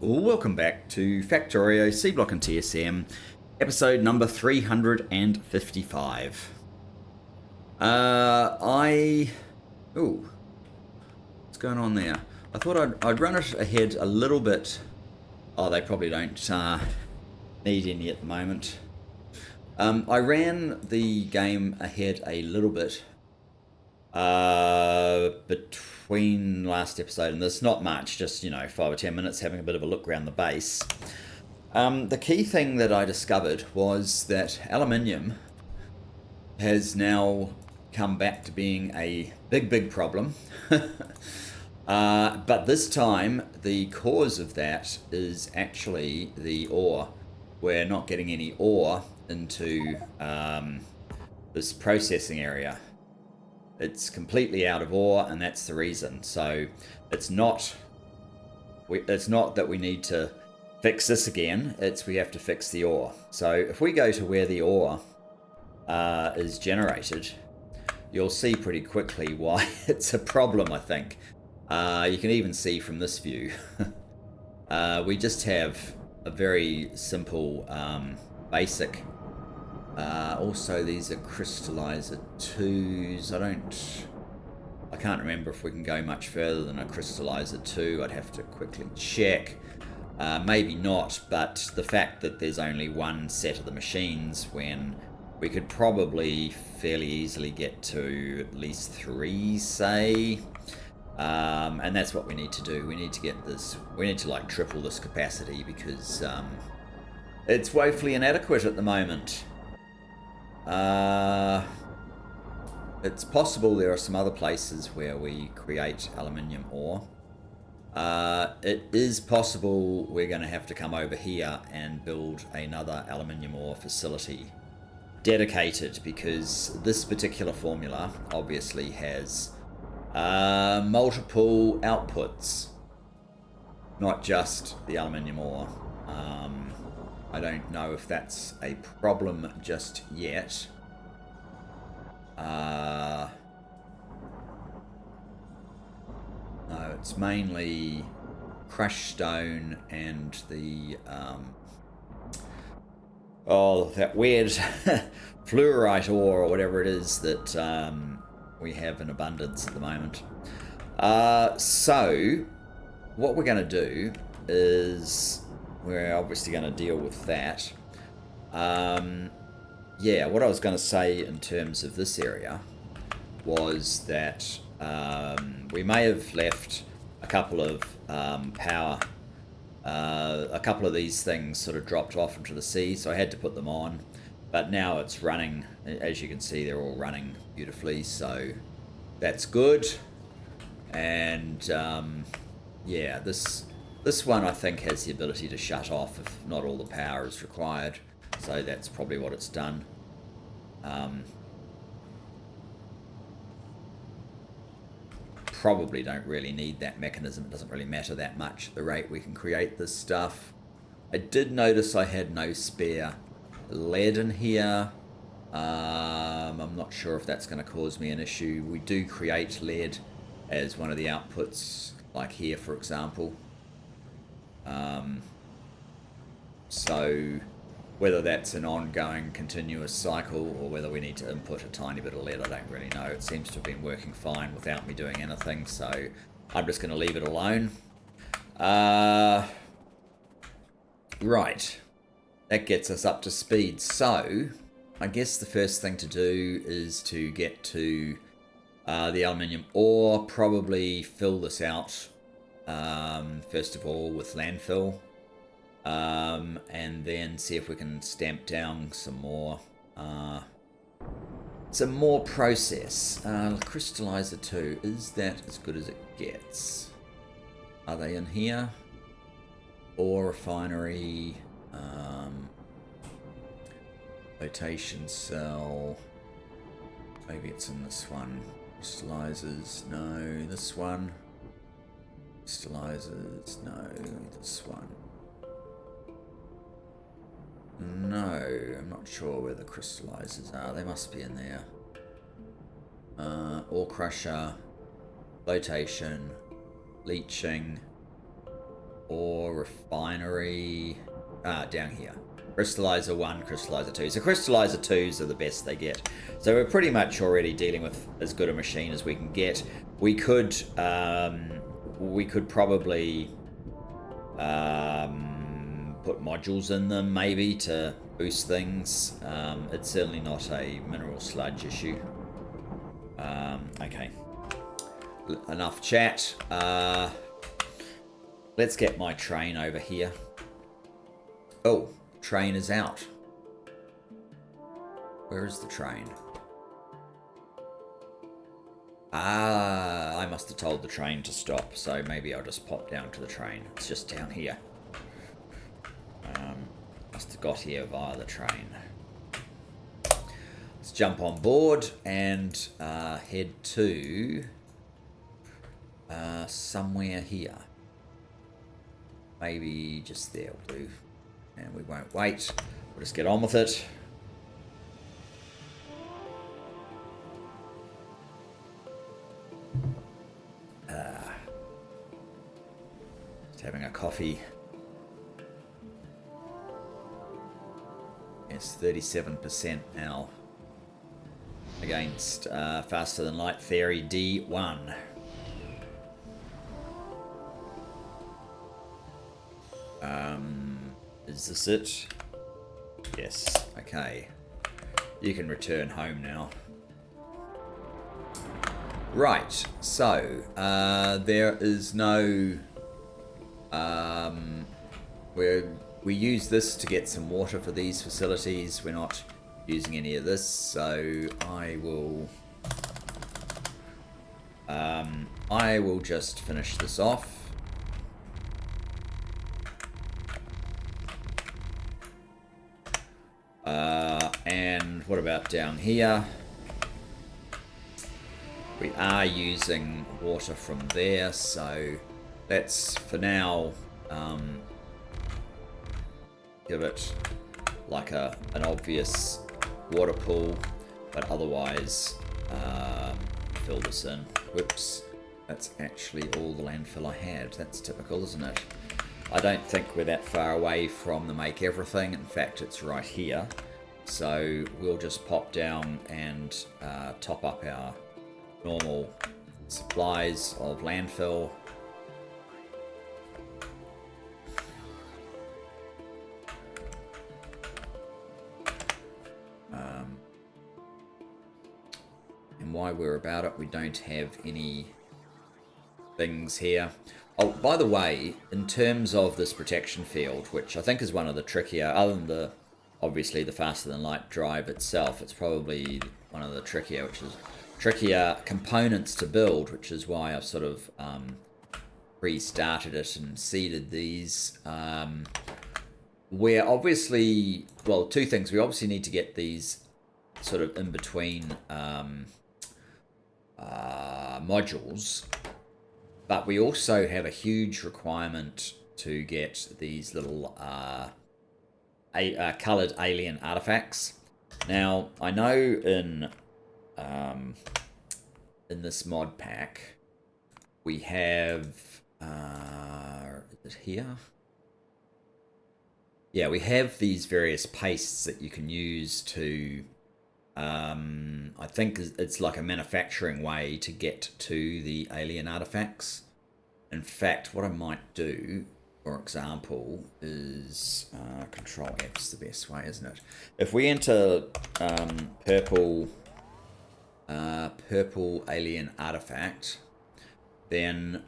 Welcome back to Factorio, Seablock and TSM, episode number 355. What's going on there? I thought I'd run it ahead a little bit. Oh, they probably don't need any at the moment. I ran the game ahead a little bit between last episode and this. Not much, just 5 or 10 minutes having a bit of a look around the base. The key thing that I discovered was that aluminium has now come back to being a big problem. But this time the cause of that is actually the ore. We're not getting any ore into this processing area. It's completely out of ore, and that's the reason. So it's not that we need to fix this again, it's we have to fix the ore. So if we go to where the ore is generated, you'll see pretty quickly why it's a problem, I think. You can even see from this view. We just have a very simple, basic. Also, these are crystallizer 2s. I can't remember if we can go much further than a crystallizer 2. I'd have to quickly check. Maybe not, but the fact that there's only one set of the machines when we could probably fairly easily get to at least 3, say. And that's what we need to do. We need to get this, we need to triple this capacity because it's woefully inadequate at the moment. It's possible there are some other places where we create aluminium ore. It is possible we're going to have to come over here and build another aluminium ore facility dedicated, because this particular formula obviously has multiple outputs, not just the aluminium ore. I don't know if that's a problem just yet. No, it's mainly crushed stone and the that weird fluorite ore or whatever it is that we have in abundance at the moment. So what we're going to do is we're obviously going to deal with that. Yeah, what I was going to say in terms of this area was that we may have left a couple of power, a couple of these things sort of dropped off into the sea, so I had to put them on. But now it's running. As you can see, they're all running beautifully, so that's good. And yeah, this one I think has the ability to shut off if not all the power is required. So that's probably what it's done. Probably don't really need that mechanism. It doesn't really matter that much at the rate we can create this stuff. I did notice I had no spare lead in here. I'm not sure if that's going to cause me an issue. We do create lead as one of the outputs, like here for example. So whether that's an ongoing continuous cycle or whether we need to input a tiny bit of lead, I don't really know. It seems to have been working fine without me doing anything, so I'm just going to leave it alone. Right, that gets us up to speed. So I guess the first thing to do is to get to the aluminium ore, probably fill this out first of all with landfill, and then see if we can stamp down some more process. Crystallizer 2, is that as good as it gets? Are they in here? Ore refinery, flotation cell, maybe it's in this one. Crystallizers, no. This one. Crystallizers, no. This one. No, I'm not sure where the crystallizers are. They must be in there. Ore crusher, flotation, leaching, Or refinery. Down here. Crystallizer 1, Crystallizer 2. So Crystallizer 2s are the best they get. So we're pretty much already dealing with as good a machine as we can get. We could probably put modules in them maybe to boost things. It's certainly not a mineral sludge issue. Okay. Enough chat. Let's get my train over here. Oh, train is out. Where is the train? I must have told the train to stop, so maybe I'll just pop down to the train. It's just down here. Must have got here via the train. Let's jump on board and head to somewhere here. Maybe just there will do. And we won't wait. We'll just get on with it. Just having a coffee. It's 37% now. Against Faster Than Light Theory D1. Is this it? Yes. Okay. You can return home now. Right. So, there is no... we use this to get some water for these facilities. We're not using any of this, so I will just finish this off. And what about down here? We are using water from there, so let's for now give it like an obvious water pool, but otherwise fill this in. Whoops, that's actually all the landfill I had. That's typical, isn't it? I don't think we're that far away from the make everything. In fact, it's right here. So we'll just pop down and top up our normal supplies of landfill. And while we're about it, we don't have any things here. Oh, by the way, in terms of this protection field, which I think is one of the trickier, other than obviously the Faster Than Light drive itself, it's probably one of the trickier components to build, which is why I've sort of restarted it and seeded these. We're obviously, well, two things. We obviously need to get these sort of in between modules, but we also have a huge requirement to get these little coloured alien artifacts. Now, I know in this mod pack we have is it here? Yeah, we have these various pastes that you can use to I think it's like a manufacturing way to get to the alien artifacts. In fact, what I might do, for example, is Control F's the best way, isn't it? If we enter purple alien artifact, then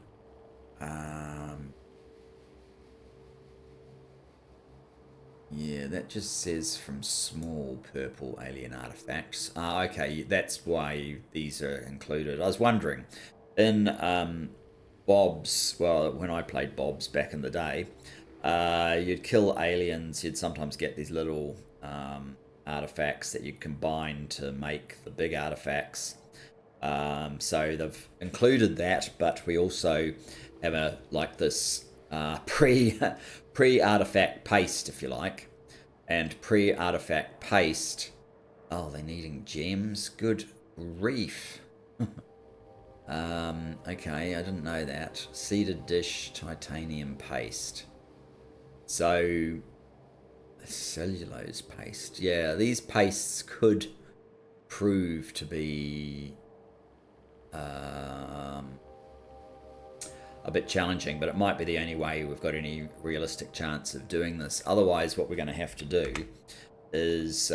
yeah, that just says from small purple alien artifacts. Okay, that's why these are included. I was wondering, in Bob's, well, when I played Bob's back in the day, you'd kill aliens, you'd sometimes get these little artifacts that you combine to make the big artifacts. So they've included that, but we also have this pre-artifact paste, if you like. And pre-artifact paste, oh, they're needing gems, good grief. Okay, I didn't know that. Seeded dish titanium paste. So, cellulose paste. Yeah, these pastes could prove to be a bit challenging, but it might be the only way we've got any realistic chance of doing this. Otherwise, what we're going to have to do is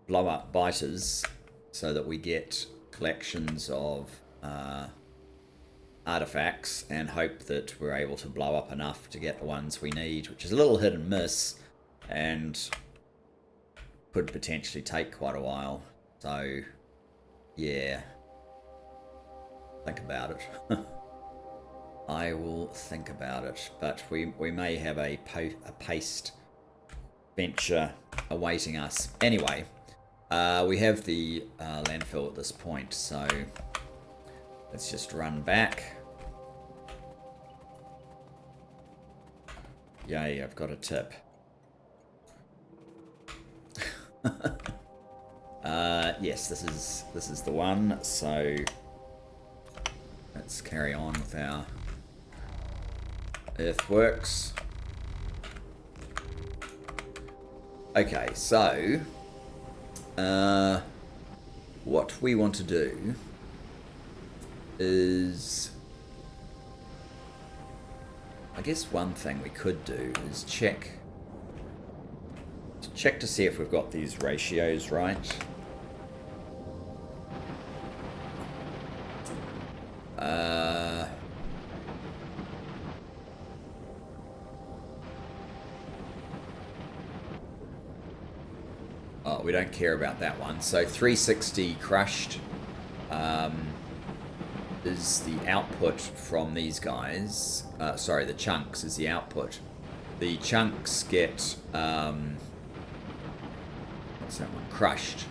blow up biters so that we get collections of artifacts and hope that we're able to blow up enough to get the ones we need, which is a little hit and miss and could potentially take quite a while. So, yeah, think about it. I will think about it, but we may have a paste venture awaiting us. Anyway, we have the landfill at this point, so let's just run back. Yay, I've got a tip. Yes, this is the one, so let's carry on with our earthworks. Okay, so what we want to do is, I guess one thing we could do is check to see if we've got these ratios right. Oh, we don't care about that one. So 360 crushed is the output from these guys. Sorry, the chunks is the output. The chunks get what's that one? Crushed.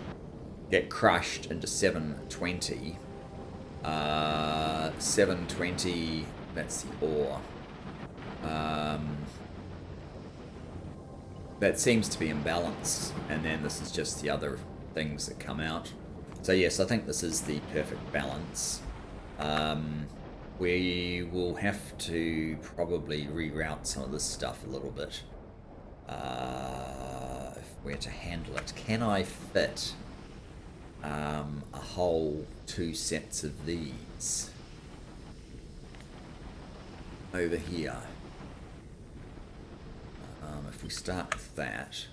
Get crushed into 720. 720. That's the ore. That seems to be in balance, and then this is just the other things that come out. So yes, I think this is the perfect balance. We will have to probably reroute some of this stuff a little bit. If we're to handle it. Can I fit a whole 2 sets of these over here? If we start with that,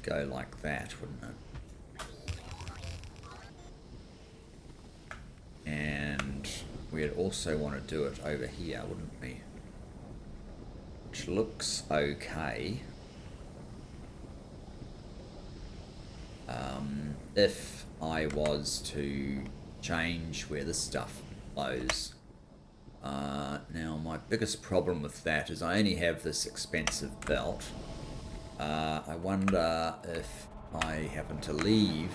go like that, wouldn't it? And we'd also want to do it over here, wouldn't we? Which looks okay. If I was to change where this stuff flows. Now my biggest problem with that is I only have this expensive belt. I wonder if I happen to leave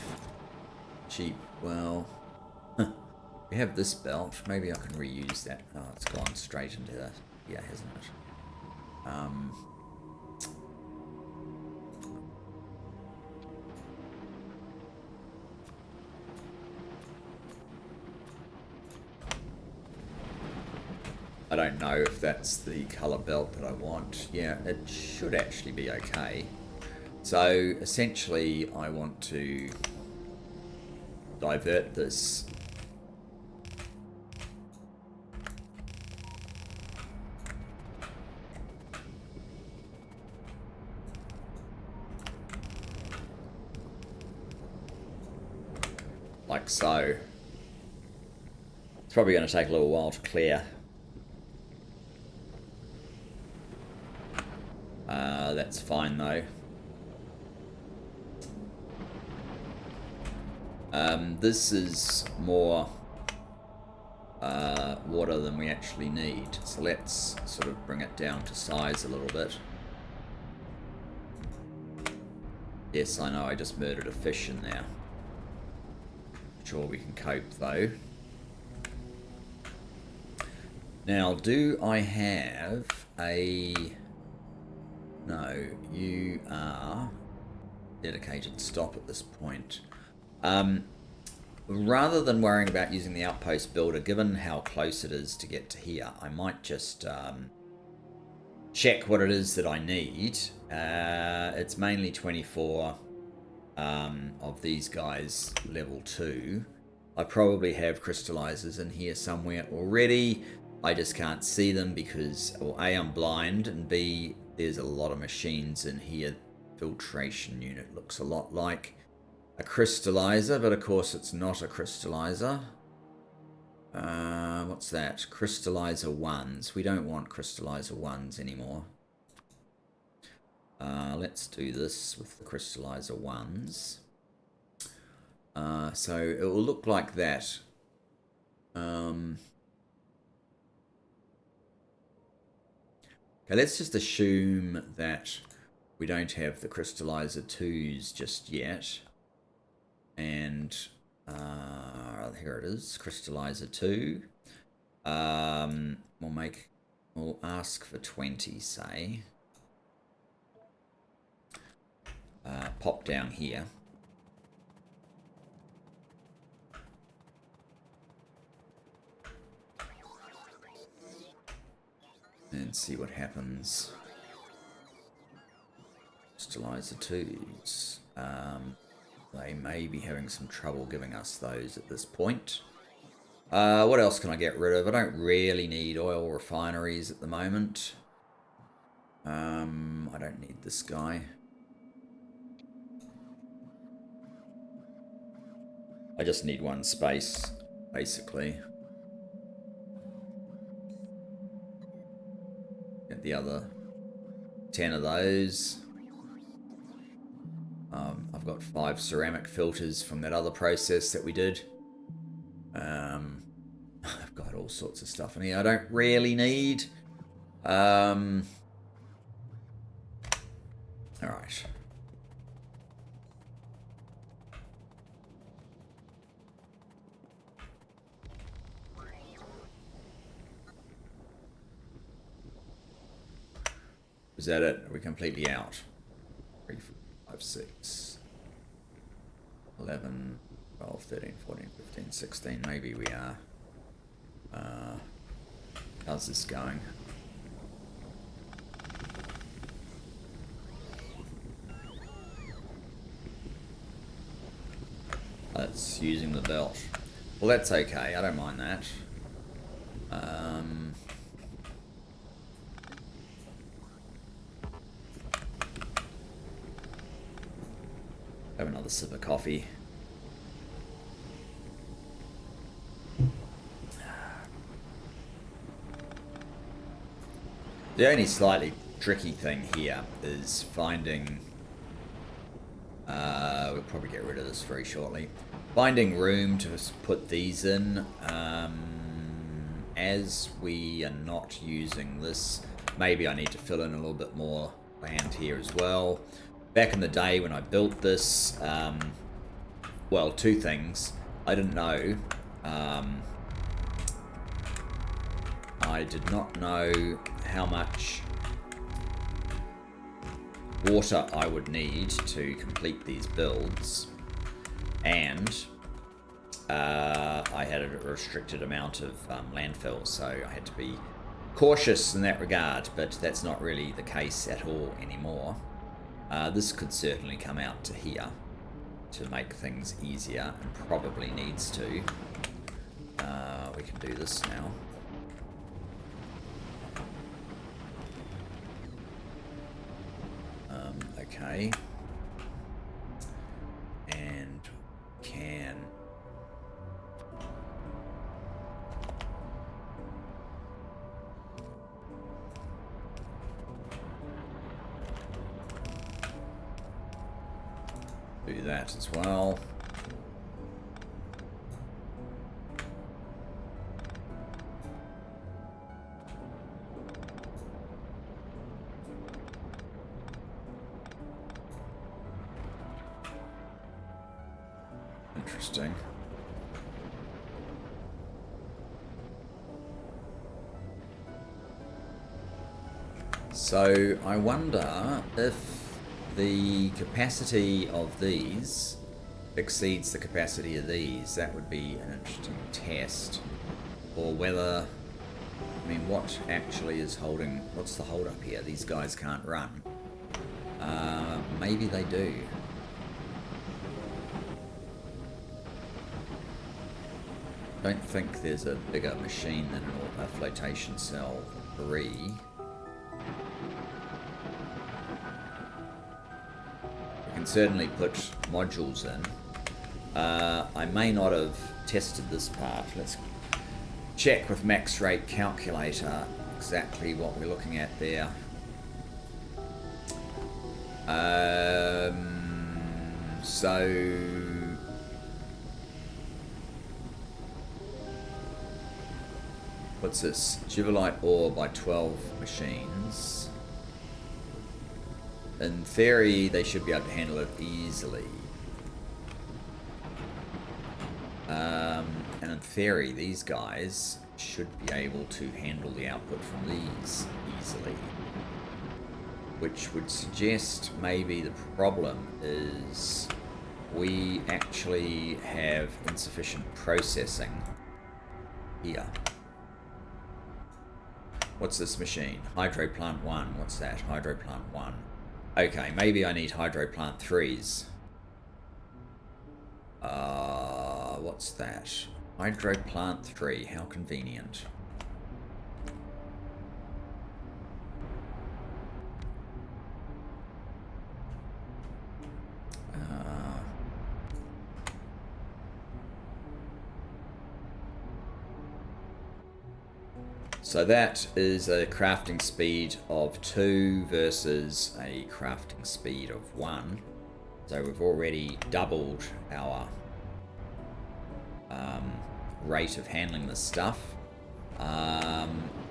cheap, well, we have this belt, maybe I can reuse that. Oh, it's gone straight into that, yeah, hasn't it? I don't know if that's the colour belt that I want. Yeah, it should actually be okay. So essentially I want to divert this like so. It's probably going to take a little while to clear. That's fine though. This is more water than we actually need, so let's sort of bring it down to size a little bit. Yes, I know I just murdered a fish in there. Sure, we can cope though. Now, do I have a... No, you are dedicated stop at this point. rather than worrying about using the outpost builder, given how close it is to get to here, I might just check what it is that I need. It's mainly 24 of these guys level 2. I probably have crystallizers in here somewhere already. I just can't see them because, well, A, I'm blind, and B, there's a lot of machines in here. Filtration unit looks a lot like a crystallizer, but of course it's not a crystallizer. What's that? Crystallizer 1s. We don't want crystallizer 1s anymore. Let's do this with the crystallizer 1s. So it will look like that. Okay, let's just assume that we don't have the crystallizer 2s just yet. And here it is, crystallizer 2. We'll ask for 20, say. Pop down here. And see what happens. Crystallizer 2s. They may be having some trouble giving us those at this point. What else can I get rid of? I don't really need oil refineries at the moment. I don't need this guy. I just need one space, basically. Get the other 10 of those. I've got 5 ceramic filters from that other process that we did. I've got all sorts of stuff in here I don't really need. Alright. Is that it? Are we completely out? 3, 4, 5, 6, 11, 12, 13, 14, 15, 16. Maybe we are. How's this going? That's using the belt. Well, that's okay. I don't mind that. Have another sip of coffee. The only slightly tricky thing here is finding... we'll probably get rid of this very shortly. Finding room to put these in. As we are not using this, maybe I need to fill in a little bit more land here as well. Back in the day when I built this, well, 2 things. I didn't know. I did not know how much water I would need to complete these builds. And I had a restricted amount of landfill, so I had to be cautious in that regard, but that's not really the case at all anymore. This could certainly come out to here to make things easier, and probably needs to. We can do this now. Okay. And can... do that as well. Interesting. So I wonder if the capacity of these exceeds the capacity of these. That would be an interesting test. Or whether, I mean, what actually is holding, what's the hold up here? These guys can't run. Maybe they do. Don't think there's a bigger machine than a flotation cell 3. We can certainly put modules in. I may not have tested this part. Let's check with max rate calculator exactly what we're looking at there. So what's this? Givelite ore by 12 machines. In theory, they should be able to handle it easily. And in theory, these guys should be able to handle the output from these easily. Which would suggest maybe the problem is we actually have insufficient processing here. What's this machine? Hydro plant 1. What's that? Hydro plant 1. Okay, maybe I need hydro plant 3s. What's that? Hydro plant 3. How convenient. So that is a crafting speed of 2 versus a crafting speed of 1. So we've already doubled our rate of handling this stuff.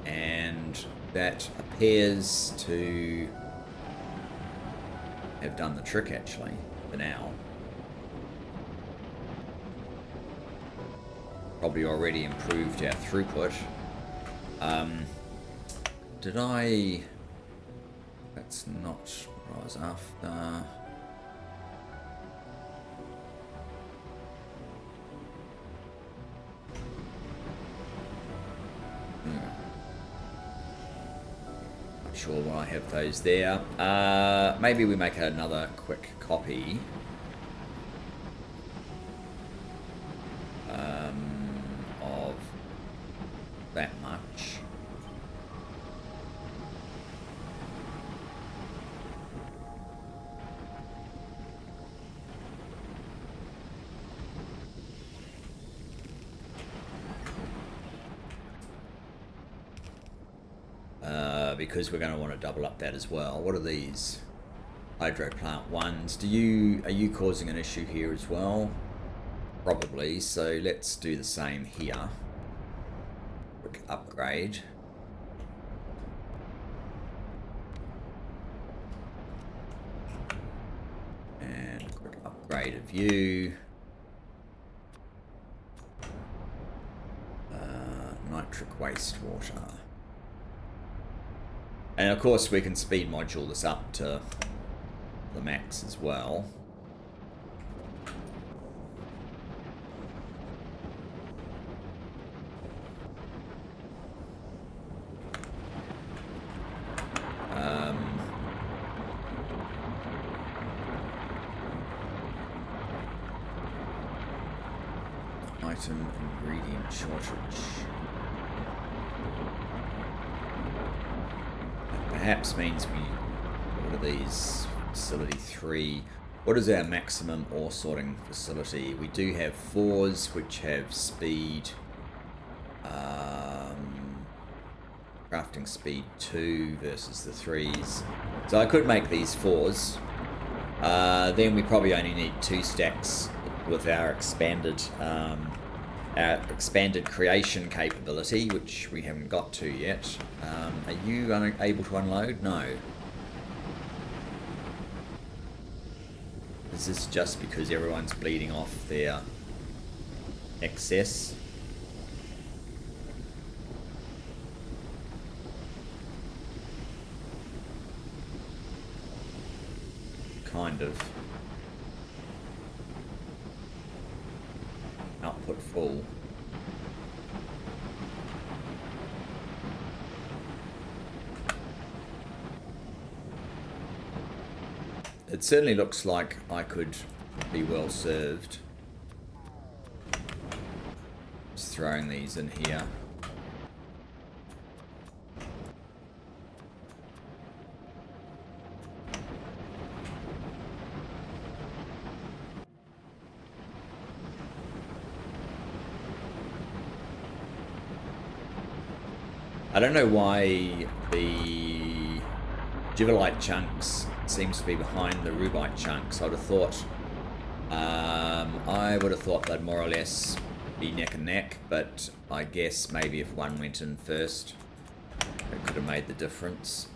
And that appears to have done the trick actually, for now. Probably already improved our throughput. Did I... That's not what I was after. Not sure why I have those there. Maybe we make another quick copy. Of that much. Because we're going to want to double up that as well. What are these? Hydro plant 1s. Are you causing an issue here as well? Probably, so let's do the same here. Quick upgrade. And quick upgrade of you. Nitric wastewater. And of course we can speed module this up to the max as well. Item ingredient shortage. Perhaps means we... What are these? Facility 3. What is our maximum ore sorting facility? We do have 4s which have speed. Crafting speed 2 versus the 3s. So I could make these 4s. Then we probably only need 2 stacks with our expanded creation capability, which we haven't got to yet. Are you able to unload? No. Is this just because everyone's bleeding off their excess? Kind of. full. It certainly looks like I could be well served. Just throwing these in here. I don't know why the Givelite chunks seems to be behind the Rubite chunks. I would have thought they'd more or less be neck and neck, but I guess maybe if one went in first, it could have made the difference.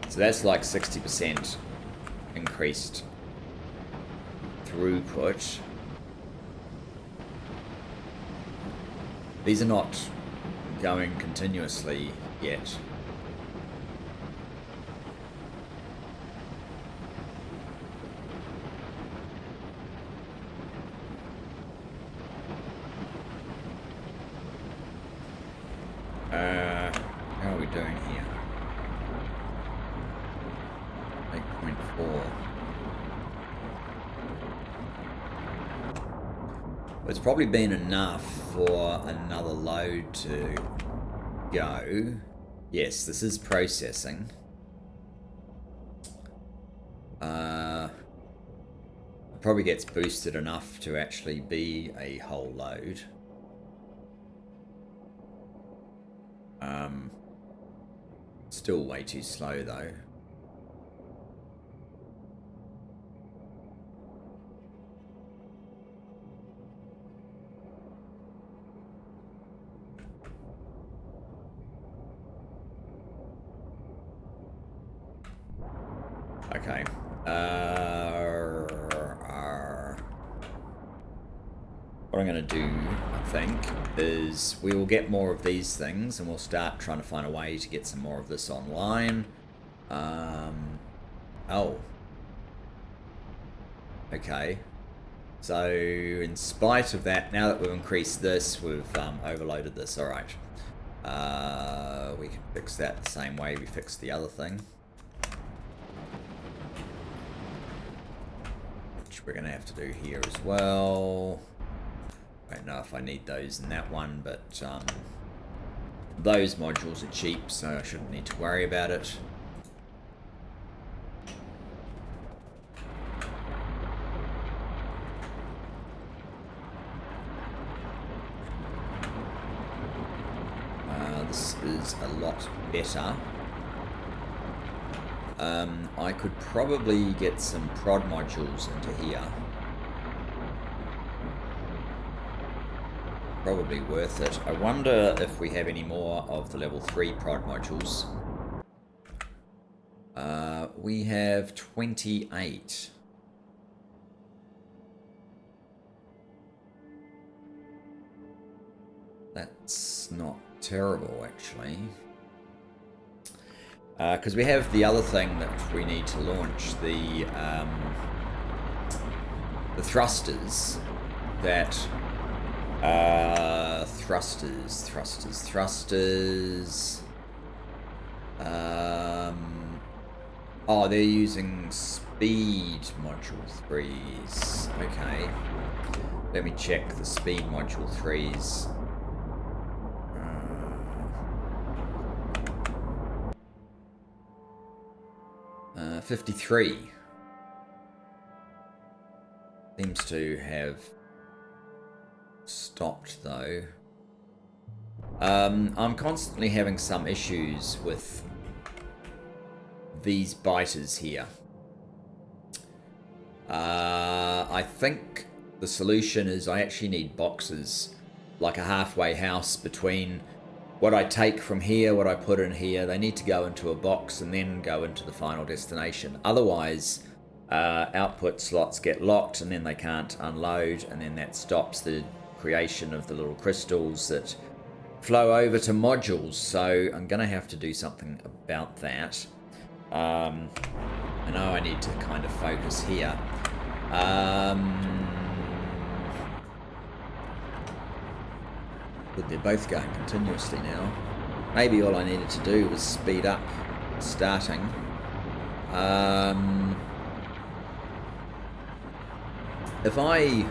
So that's like 60% increased throughput. These are not going continuously yet. How are we doing here? 8.4. It's probably been enough for another load to go. Yes, this is processing. It probably gets boosted enough to actually be a whole load. Still way too slow though. Okay. What I'm going to do, I think, is we will get more of these things and we'll start trying to find a way to get some more of this online. Oh. Okay. So, in spite of that, now that we've increased this, we've overloaded this. Alright. We can fix that the same way we fixed the other thing. Which we're going to have to do here as well. I don't know if I need those in that one, but those modules are cheap, so I shouldn't need to worry about it. This is a lot better. I could probably get some prod modules into here. Probably worth it. I wonder if we have any more of the level 3 prod modules. We have 28. That's not terrible, actually. Because we have the other thing that we need to launch, the thrusters that... thrusters. Oh, they're using speed module 3s. Okay. Let me check the speed module 3s. 53. Seems to have stopped though. I'm constantly having some issues with these biters here. I think the solution is I actually need boxes, like a halfway house between what I take from here, what I put in here. They need to go into a box and then go into the final destination. Otherwise, output slots get locked and then they can't unload, and then that stops the creation of the little crystals that flow over to modules. So I'm going to have to do something about that. I know I need to kind of focus here. But they're both going continuously now. Maybe all I needed to do was speed up starting. If I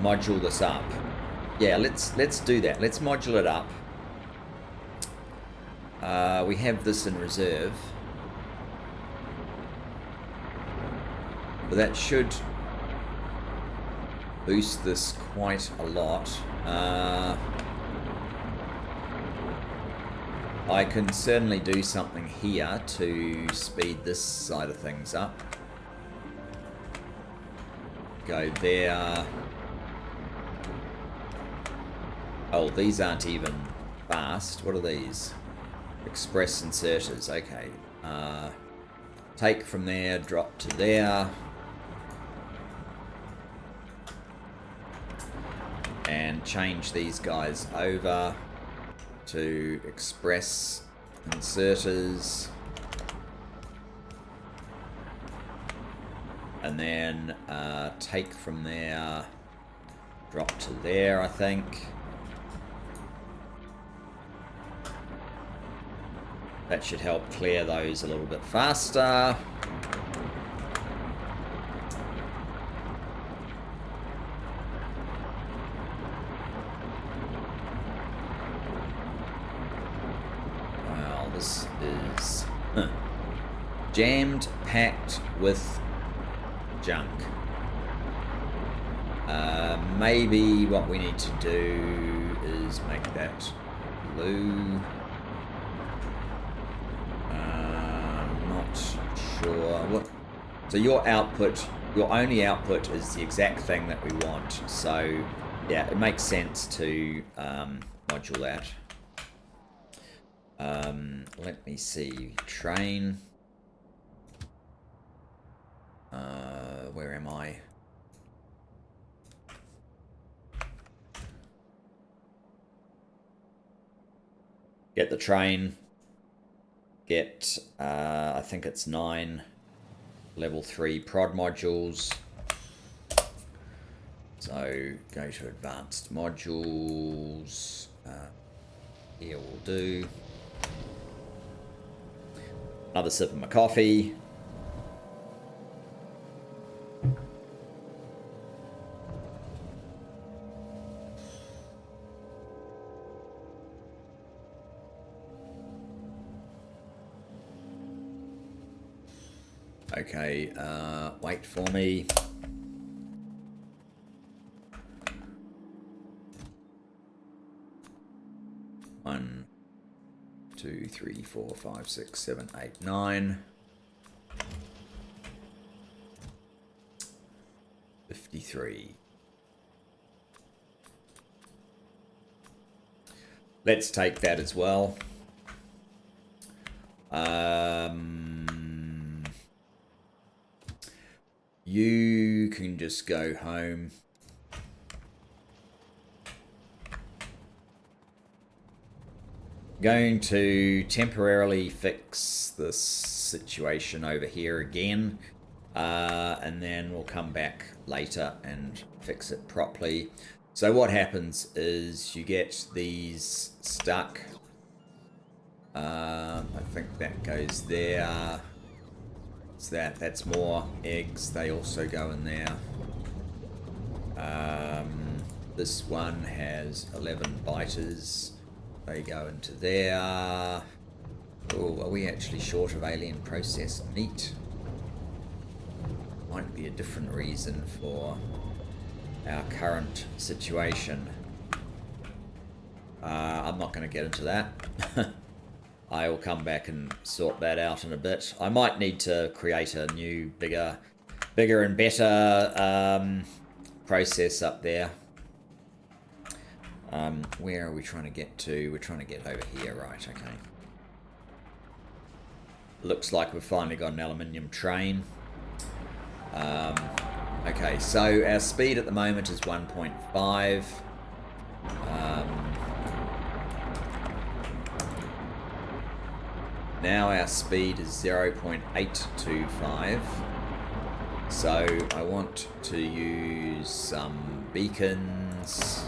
module this up, yeah, let's do that. Let's module it up. We have this in reserve, but that should boost this quite a lot. I can certainly do something here to speed this side of things up. Go there. Oh, these aren't even fast. What are these? Express inserters. Okay. Take from there, drop to there. And change these guys over to express inserters. And then take from there, drop to there, I think. That should help clear those a little bit faster. Wow, this is jammed, packed with junk. Maybe what we need to do is make that blue. Not sure. What? So your output, your only output is the exact thing that we want. So yeah, it makes sense to module that. Let me see. Train. Where am I? Get the train. Get, I think it's 9 level 3 prod modules. So go to advanced modules. Here will do. Another sip of my coffee. Okay, wait for me. One, 2, 3, 4, 5, 6, 7, 8, 9. 53. Let's take that as well. You can just go home. Going to temporarily fix this situation over here again, and then we'll come back later and fix it properly. So what happens is you get these stuck. I think that goes there. That's more eggs. They also go in there. This one has 11 biters. They go into there. Oh, are we actually short of alien processed meat? Might be a different reason for our current situation. I'm not going to get into that. I will come back and sort that out in a bit. I might need to create a new, bigger and better process up there. Where are we trying to get to? We're trying to get over here, right, okay. Looks like we've finally got an aluminium train. Okay, so our speed at the moment is 1.5. Now our speed is 0.825. So I want to use some beacons.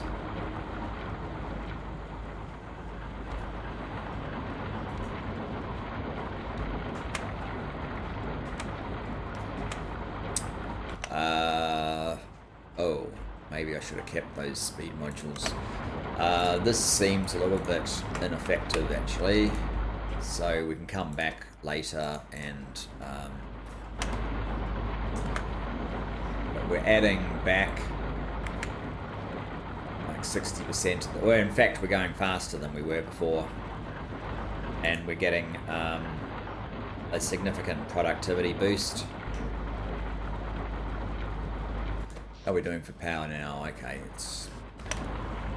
Oh, maybe I should have kept those speed modules. This seems a little bit ineffective actually, so we can come back later and but we're adding back like 60%. Well, in fact, we're going faster than we were before, and we're getting a significant productivity boost. How are we doing for power now? Okay, it's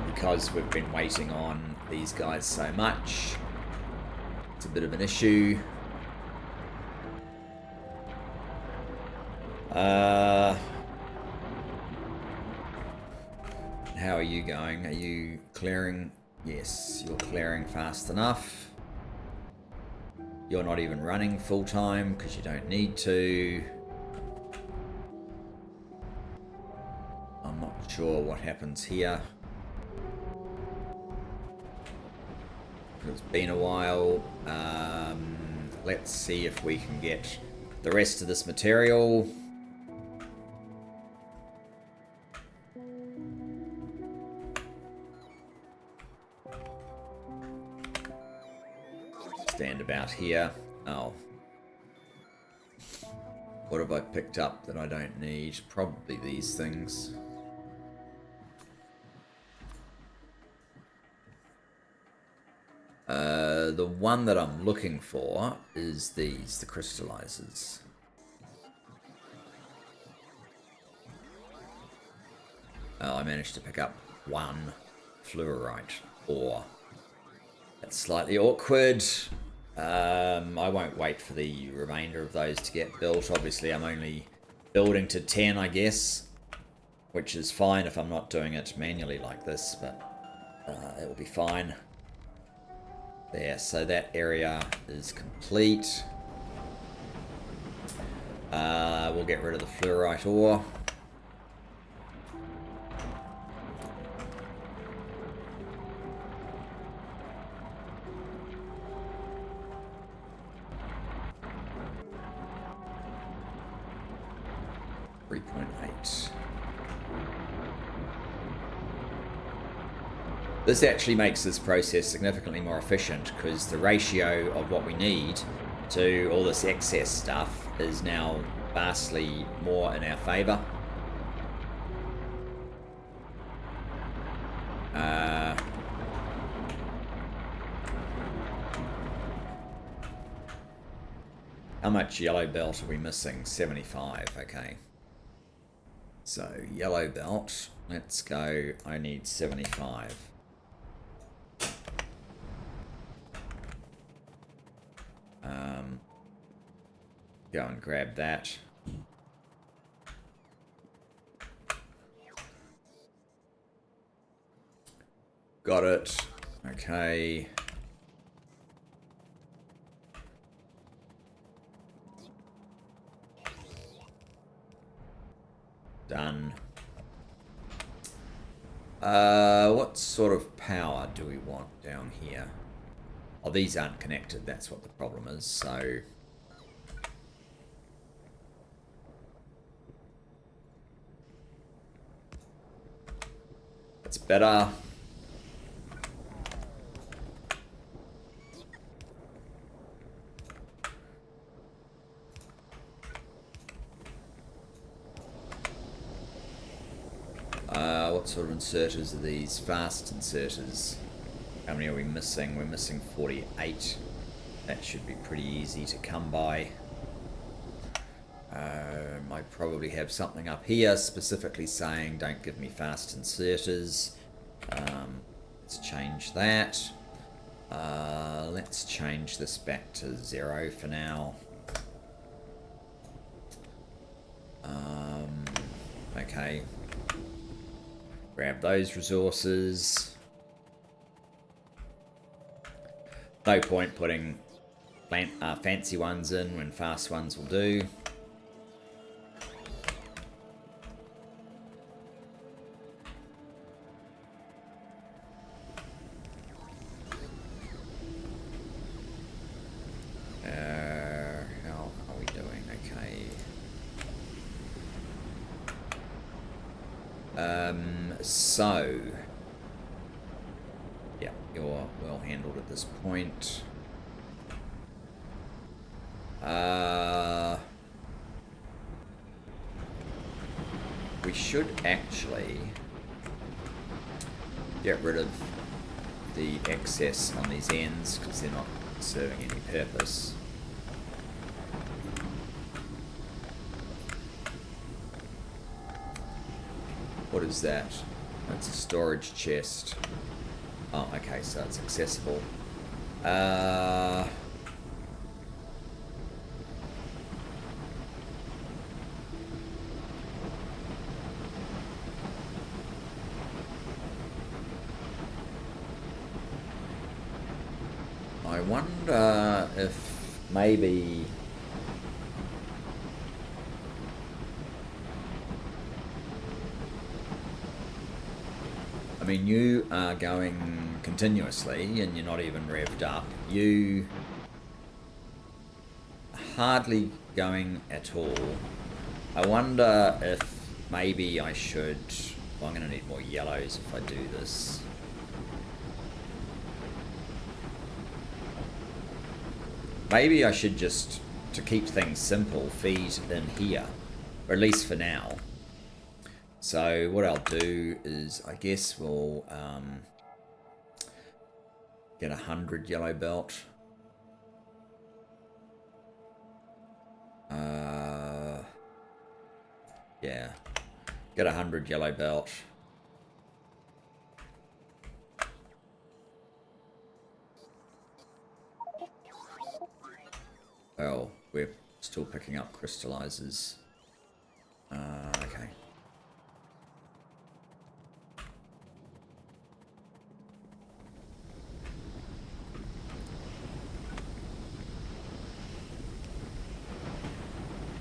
because we've been waiting on these guys so much. It's a bit of an issue. How are you going? Are you clearing? Yes, you're clearing fast enough. You're not even running full time because you don't need to. I'm not sure what happens here. It's been a while. Let's see if we can get the rest of this material. Stand about here. Oh. What have I picked up that I don't need? Probably these things. The one that I'm looking for is these, the crystallizers. Oh, I managed to pick up one fluorite ore. That's slightly awkward. I won't wait for the remainder of those to get built. Obviously, I'm only building to 10, I guess, which is fine if I'm not doing it manually like this, but it will be fine. There, so that area is complete. We'll get rid of the fluorite ore. This actually makes this process significantly more efficient because the ratio of what we need to all this excess stuff is now vastly more in our favour. How much yellow belt are we missing? 75, okay. So, yellow belt, let's go, I need 75. Go and grab that. Got it. Okay. Done. What sort of power do we want down here? Oh, these aren't connected. That's what the problem is. So it's better. What sort of inserters are these? Fast inserters. How many are we missing? We're missing 48. That should be pretty easy to come by. I probably have something up here specifically saying don't give me fast inserters. Let's change that. Let's change this back to 0 for now. Okay. Grab those resources. No point putting fancy ones in when fast ones will do. How are we doing? Okay. So, yeah, you're well handled at this point. We should actually get rid of the excess on these ends because they're not serving any purpose. What is that? That's a storage chest. Oh, okay, so it's accessible. I wonder if maybe... I mean, you are going continuously and you're not even revved up. You hardly going at all. I wonder if maybe I should... Well, I'm going to need more yellows if I do this. Maybe I should just, to keep things simple, feed in here. Or at least for now. So what I'll do is, I guess we'll get 100 yellow belt. Yeah, get 100 yellow belt. Oh, we're still picking up crystallizers. Okay.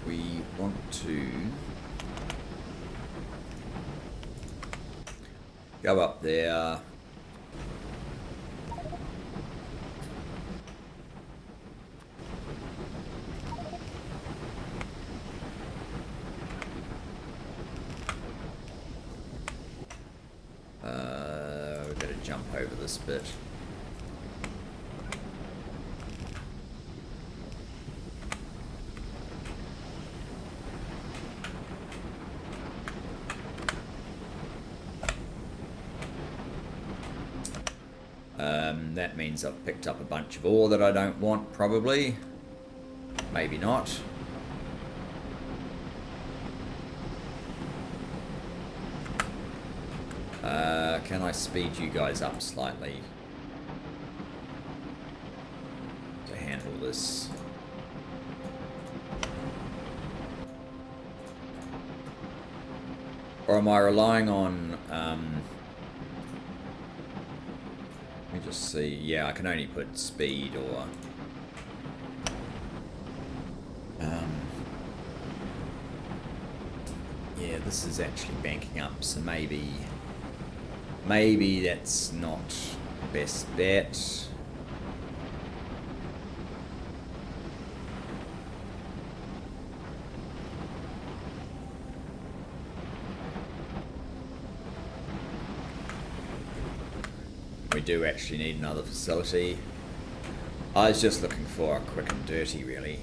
We want to go up there. We've got to jump over this bit. That means I've picked up a bunch of ore that I don't want, probably. Maybe not. Can I speed you guys up slightly to handle this? Or am I relying on... let me just see. Yeah, I can only put speed or... yeah, this is actually banking up, so maybe that's not the best bet. We do actually need another facility. I was just looking for a quick and dirty, really.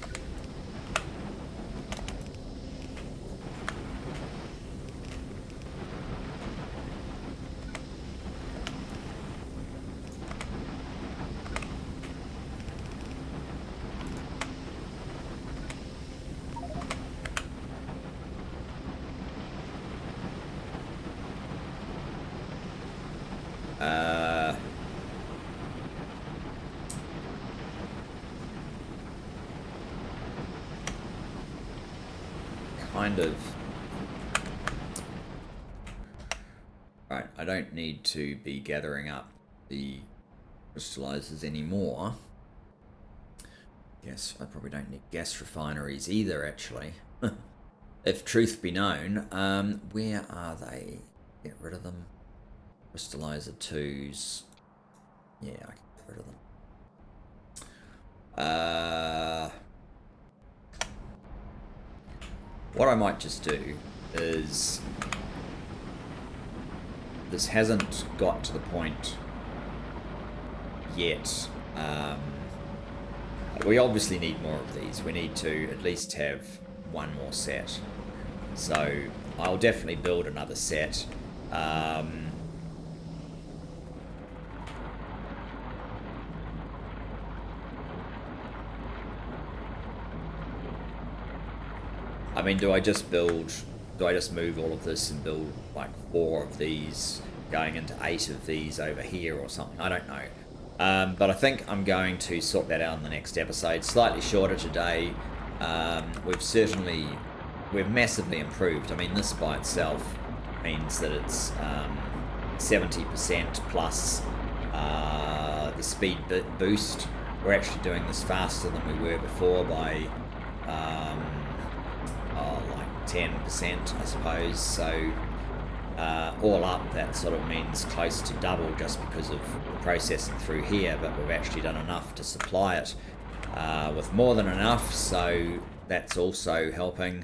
Kind of. Right, I don't need to be gathering up the crystallizers anymore. Guess I probably don't need gas refineries either, actually. If truth be known. Where are they? Get rid of them. Crystallizer 2s. Yeah, I can get rid of them. What I might just do is... This hasn't got to the point yet. We obviously need more of these. We need to at least have one more set. So I'll definitely build another set. I mean, do I just move all of this and build like 4 of these, going into 8 of these over here or something? I don't know. But I think I'm going to sort that out in the next episode. Slightly shorter today. We've massively improved. I mean, this by itself means that it's 70% plus the speed boost. We're actually doing this faster than we were before by like 10%, I suppose. So all up, that sort of means close to double just because of the processing through here, but we've actually done enough to supply it with more than enough, so that's also helping.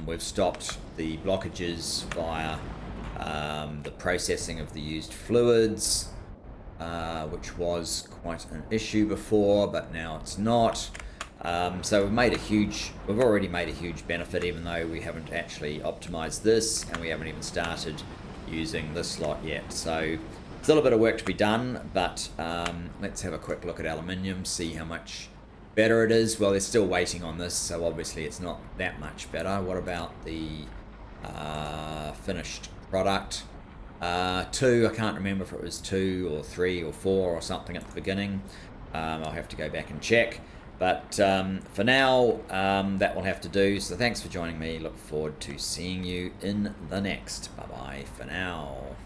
We've stopped the blockages via the processing of the used fluids, which was quite an issue before, but now it's not. So we've already made a huge benefit, even though we haven't actually optimized this, and we haven't even started using this lot yet. So still a bit of work to be done, but let's have a quick look at aluminium, see how much better it is. Well, they're still waiting on this, so obviously it's not that much better. What about the finished product? 2, I can't remember if it was 2 or 3 or 4 or something at the beginning. I'll have to go back and check. But for now, that will have to do. So thanks for joining me. Look forward to seeing you in the next. Bye-bye for now.